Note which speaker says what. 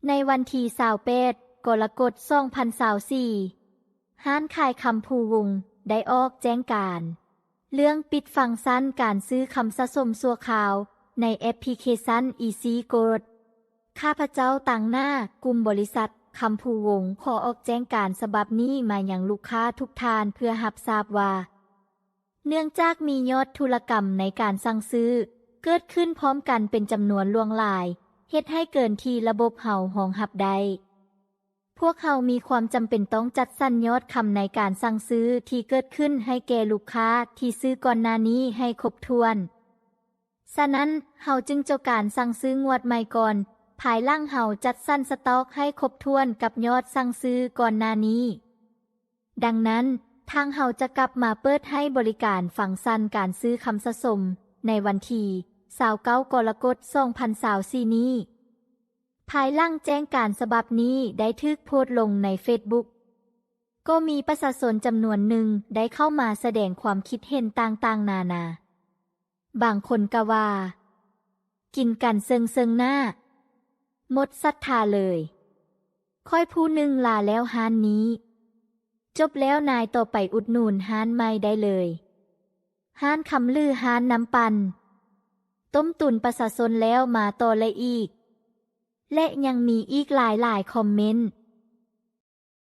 Speaker 1: ในวันที่28 กรกฎาคม 2024 ห้านขายคำภูวงศ์ได้ออกแจ้งการเรื่องปิดฟังก์ชันการซื้อคำสะสมชั่วคราวในแอปพลิเคชัน Easy Gold ข้าพเจ้าต่างหน้ากลุ่มบริษัทคำภูวงศ์ขอออกแจ้งการฉบับนี้มายังลูกค้าทุกท่านเพื่อรับทราบว่าเนื่องจากมียอดธุรกรรมในการสั่งซื้อเกิดขึ้นพร้อมกันเป็นจำนวนล่วงหลายเฮ็ดให้เกินที่ระบบเฮารองรับได้พวกเฮามีความจำเป็นต้องจัดสรรยอดคำในการสั่งซื้อที่เกิดขึ้นให้แก่ลูกค้าที่ซื้อก่อนหน้านี้ให้ครบถ้วนฉะนั้นเฮาจึงเจ้าการสั่งซื้องวดใหม่ก่อนภายหลังเฮาจัดสรรสต็อกให้ครบถ้วนกับยอดสั่งซื้อก่อนหน้านี้ดังนั้นทางเฮาจะกลับมาเปิดให้บริการฟังก์ชันการซื้อคำสะสมในวันที่29 กรกฎาคม 2024 นี้ภายหลังแจ้งการฉบับนี้ได้ถูกโพสต์ลงในเฟซบุ๊กก็มีประชาชนจำนวนหนึ่งได้เข้ามาแสดงความคิดเห็นต่างๆนานาบางคนก็ว่ากินกันเซิงๆหน้าหมดศรัทธาเลยค่อยผู้หนึ่งลาแล้วห้านนี้จบแล้วนายต่อไปอุดหนุนห้านใหม่ได้เลยห้านคำลือห้านน้ำปั่นต้มตุนประชาชนแล้วมาต่อเลยอีกและยังมีอีกหลายคอมเมนต์